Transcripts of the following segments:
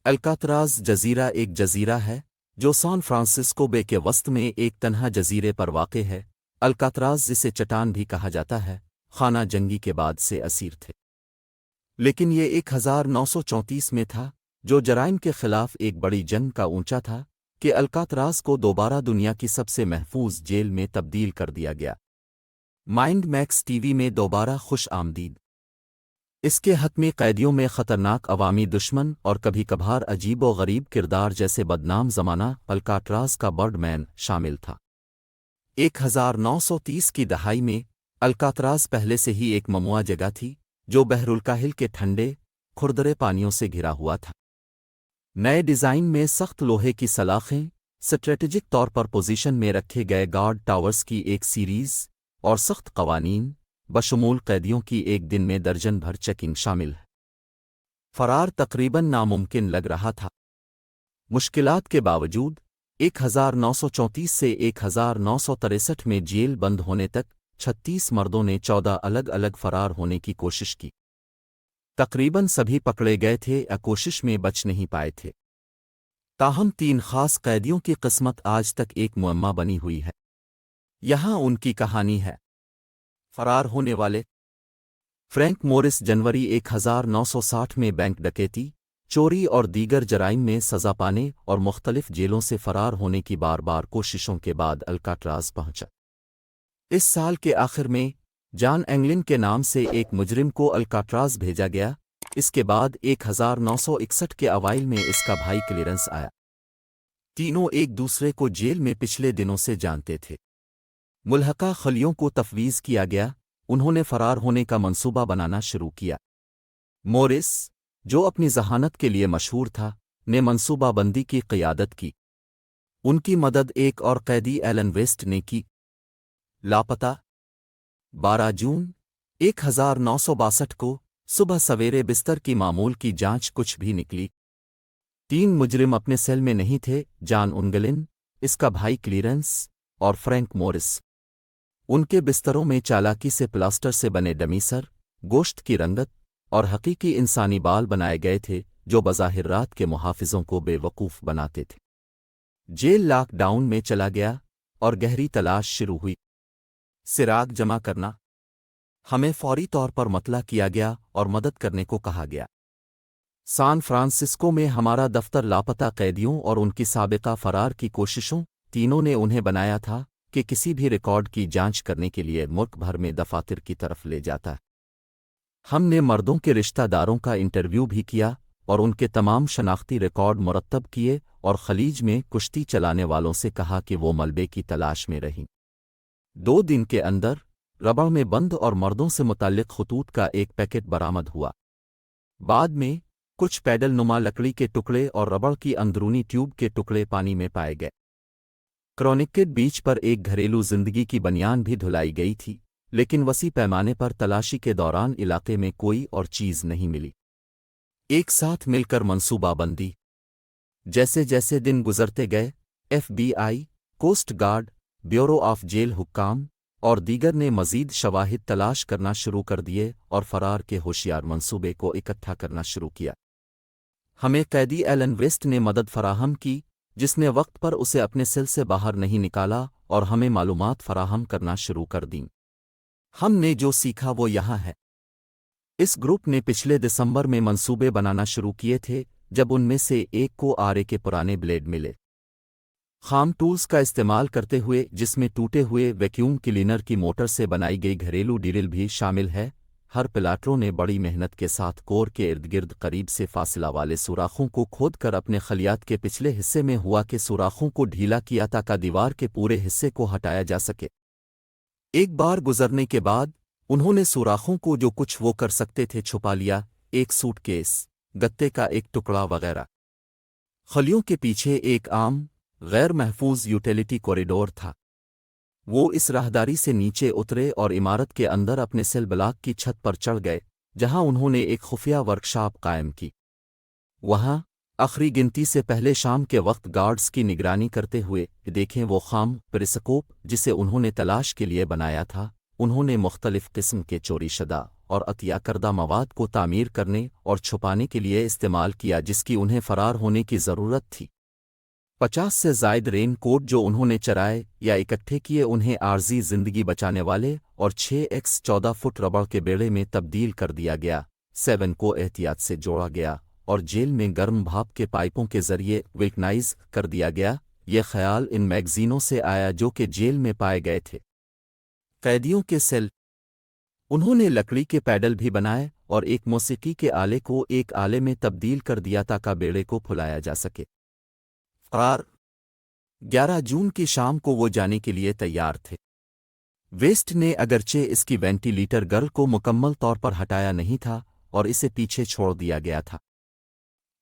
الکاتراز جزیرہ ایک جزیرہ ہے جو سان فرانسسکو بے کے وسط میں ایک تنہا جزیرے پر واقع ہے۔ الکاتراز جسے چٹان بھی کہا جاتا ہے، خانہ جنگی کے بعد سے اسیر تھے، لیکن یہ 1934 میں تھا جو جرائم کے خلاف ایک بڑی جنگ کا اونچا تھا کہ الکاتراز کو دوبارہ دنیا کی سب سے محفوظ جیل میں تبدیل کر دیا گیا۔ مائنڈ میکس ٹی وی میں دوبارہ خوش آمدید۔ اس کے حتمی قیدیوں میں خطرناک عوامی دشمن اور کبھی کبھار عجیب و غریب کردار جیسے بدنام زمانہ الکاتراز کا برڈ مین شامل تھا۔ 1930 کی دہائی میں الکاتراز پہلے سے ہی ایک ممنوع جگہ تھی جو بحر الکاہل کے ٹھنڈے، کھردرے پانیوں سے گھرا ہوا تھا۔ نئے ڈیزائن میں سخت لوہے کی سلاخیں، اسٹریٹجک طور پر پوزیشن میں رکھے گئے گارڈ ٹاورز کی ایک سیریز اور سخت قوانین، بشمول قیدیوں کی ایک دن میں درجن بھر چیکنگ شامل ہے۔ فرار تقریباً ناممکن لگ رہا تھا۔ مشکلات کے باوجود 1934 سے 1963 میں جیل بند ہونے تک 36 مردوں نے 14 الگ الگ فرار ہونے کی کوشش کی۔ تقریباً سبھی پکڑے گئے تھے یا کوشش میں بچ نہیں پائے تھے۔ تاہم 3 خاص قیدیوں کی قسمت آج تک ایک معمہ بنی ہوئی ہے۔ یہاں ان کی کہانی ہے۔ فرار ہونے والے فرینک مورس جنوری 1960 میں بینک ڈکیتی، چوری اور دیگر جرائم میں سزا پانے اور مختلف جیلوں سے فرار ہونے کی بار بار کوششوں کے بعد الکاتراز پہنچا۔ اس سال کے آخر میں جان انگلن کے نام سے ایک مجرم کو الکاتراز بھیجا گیا۔ اس کے بعد 1961 کے اوائل میں اس کا بھائی کلیرنس آیا۔ تینوں ایک دوسرے کو جیل میں پچھلے دنوں سے جانتے تھے۔ ملحقہ خلیوں کو تفویض کیا گیا، انہوں نے فرار ہونے کا منصوبہ بنانا شروع کیا۔ مورس، جو اپنی ذہانت کے لیے مشہور تھا، نے منصوبہ بندی کی قیادت کی۔ ان کی مدد ایک اور قیدی ایلن ویسٹ نے کی۔ لاپتہ 12 جون 1962 کو صبح سویرے بستر کی معمول کی جانچ کچھ بھی نکلی۔ 3 مجرم اپنے سیل میں نہیں تھے، جان انگلن، اس کا بھائی کلیرنس اور فرینک مورس۔ ان کے بستروں میں چالاکی سے پلاسٹر سے بنے ڈمی سر، گوشت کی رنگت اور حقیقی انسانی بال بنائے گئے تھے جو بظاہر رات کے محافظوں کو بے وقوف بناتے تھے۔ جیل لاک ڈاؤن میں چلا گیا اور گہری تلاش شروع ہوئی۔ سراغ جمع کرنا۔ ہمیں فوری طور پر مطلع کیا گیا اور مدد کرنے کو کہا گیا۔ سان فرانسسکو میں ہمارا دفتر لاپتہ قیدیوں اور ان کی سابقہ فرار کی کوششوں تینوں نے انہیں بنایا تھا کہ کسی بھی ریکارڈ کی جانچ کرنے کے لیے ملک بھر میں دفاتر کی طرف لے جاتا ہے۔ ہم نے مردوں کے رشتہ داروں کا انٹرویو بھی کیا اور ان کے تمام شناختی ریکارڈ مرتب کیے اور خلیج میں کشتی چلانے والوں سے کہا کہ وہ ملبے کی تلاش میں رہیں۔ 2 دن کے اندر ربڑ میں بند اور مردوں سے متعلق خطوط کا ایک پیکٹ برآمد ہوا۔ بعد میں کچھ پیڈل نما لکڑی کے ٹکڑے اور ربڑ کی اندرونی ٹیوب کے ٹکڑے پانی میں پائے گئے۔ کرونیکٹ بیچ پر ایک گھریلو زندگی کی بنیان بھی دھلائی گئی تھی، لیکن وسیع پیمانے پر تلاشی کے دوران علاقے میں کوئی اور چیز نہیں ملی۔ ایک ساتھ مل کر منصوبہ بندی۔ جیسے جیسے دن گزرتے گئے، F B I, coast guard, bureau of jail حکام اور دیگر نے مزید شواہد تلاش کرنا شروع کر دیے اور فرار کے ہوشیار منصوبے کو اکٹھا کرنا شروع کیا۔ ہمیں قیدی ایلن ویسٹ نے مدد فراہم کی، جس نے وقت پر اسے اپنے سیل سے باہر نہیں نکالا اور ہمیں معلومات فراہم کرنا شروع کر دیں۔ ہم نے جو سیکھا وہ یہاں ہے۔ اس گروپ نے پچھلے دسمبر میں منصوبے بنانا شروع کیے تھے جب ان میں سے ایک کو آرے کے پرانے بلیڈ ملے۔ خام ٹولز کا استعمال کرتے ہوئے، جس میں ٹوٹے ہوئے ویکیوم کلینر کی موٹر سے بنائی گئی گھریلو ڈرل بھی شامل ہے، ہر پلاٹروں نے بڑی محنت کے ساتھ کور کے ارد گرد قریب سے فاصلہ والے سوراخوں کو کھود کر اپنے خلیات کے پچھلے حصے میں ہوا کہ سوراخوں کو ڈھیلا کیا تاکہ دیوار کے پورے حصے کو ہٹایا جا سکے۔ ایک بار گزرنے کے بعد انہوں نے سوراخوں کو جو کچھ وہ کر سکتے تھے چھپا لیا، ایک سوٹ کیس، گتے کا ایک ٹکڑا وغیرہ۔ خلیوں کے پیچھے ایک عام، غیر محفوظ یوٹیلیٹی کوریڈور تھا۔ وہ اس راہداری سے نیچے اترے اور عمارت کے اندر اپنے سیل بلاک کی چھت پر چڑھ گئے، جہاں انہوں نے ایک خفیہ ورکشاپ قائم کی۔ وہاں آخری گنتی سے پہلے شام کے وقت گارڈز کی نگرانی کرتے ہوئے دیکھیں وہ خام پیریسکوپ جسے انہوں نے تلاش کے لیے بنایا تھا، انہوں نے مختلف قسم کے چوری شدہ اور عطیہ کردہ مواد کو تعمیر کرنے اور چھپانے کے لیے استعمال کیا جس کی انہیں فرار ہونے کی ضرورت تھی۔ 50 سے زائد رین کوٹ جو انہوں نے چرائے یا اکٹھے کیے انہیں عارضی زندگی بچانے والے اور 6x14 فٹ ربڑ کے بیڑے میں تبدیل کر دیا گیا۔ 7 کو احتیاط سے جوڑا گیا اور جیل میں گرم بھاپ کے پائپوں کے ذریعے ویلکنائز کر دیا گیا۔ یہ خیال ان میگزینوں سے آیا جو کہ جیل میں پائے گئے تھے۔ قیدیوں کے سیل، انہوں نے لکڑی کے پیڈل بھی بنائے اور ایک موسیقی کے آلے کو ایک آلے میں تبدیل کر دیا تاکہ بیڑے کو پھلایا جا سکے۔ فرار 11 جون کی شام کو وہ جانے کے لیے تیار تھے۔ ویسٹ نے اگرچہ اس کی وینٹی لیٹر گرل کو مکمل طور پر ہٹایا نہیں تھا اور اسے پیچھے چھوڑ دیا گیا تھا۔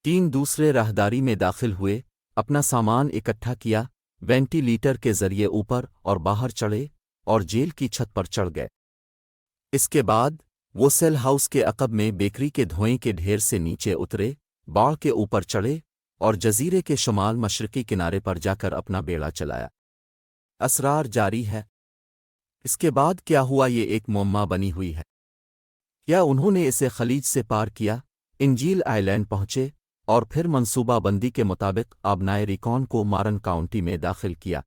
3 دوسرے راہداری میں داخل ہوئے، اپنا سامان اکٹھا کیا، وینٹی لیٹر کے ذریعے اوپر اور باہر چڑھے اور جیل کی چھت پر چڑھ گئے۔ اس کے بعد وہ سیل ہاؤس کے عقب میں بیکری کے دھوئیں کے ڈھیر سے نیچے اترے، باڑ کے اوپر چڑھے اور جزیرے کے شمال مشرقی کنارے پر جا کر اپنا بیڑا چلایا۔ اسرار جاری ہے۔ اس کے بعد کیا ہوا یہ ایک معمہ بنی ہوئی ہے۔ کیا انہوں نے اسے خلیج سے پار کیا، انجیل آئی لینڈ پہنچے اور پھر منصوبہ بندی کے مطابق آبنائے ریکون کو مارن کاؤنٹی میں داخل کیا؟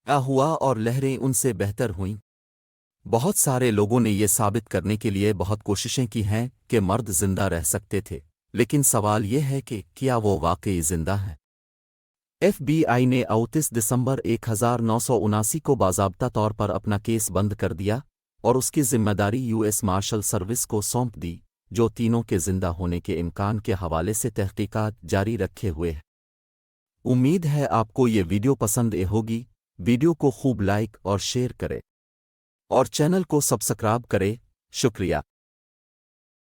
کیا ہوا اور لہریں ان سے بہتر ہوئیں؟ بہت سارے لوگوں نے یہ ثابت کرنے کے لیے بہت کوششیں کی ہیں کہ مرد زندہ رہ سکتے تھے، لیکن سوال یہ ہے کہ کیا وہ واقعی زندہ ہیں؟ ایف بی آئی نے 29 دسمبر 1979 کو باضابطہ طور پر اپنا کیس بند کر دیا اور اس کی ذمہ داری یو ایس مارشل سروس کو سونپ دی، جو تینوں کے زندہ ہونے کے امکان کے حوالے سے تحقیقات جاری رکھے ہوئے ہے۔ امید ہے آپ کو یہ ویڈیو پسند ہوگی۔ ویڈیو کو خوب لائک اور شیئر کرے اور چینل کو سبسکرائب کرے۔ شکریہ۔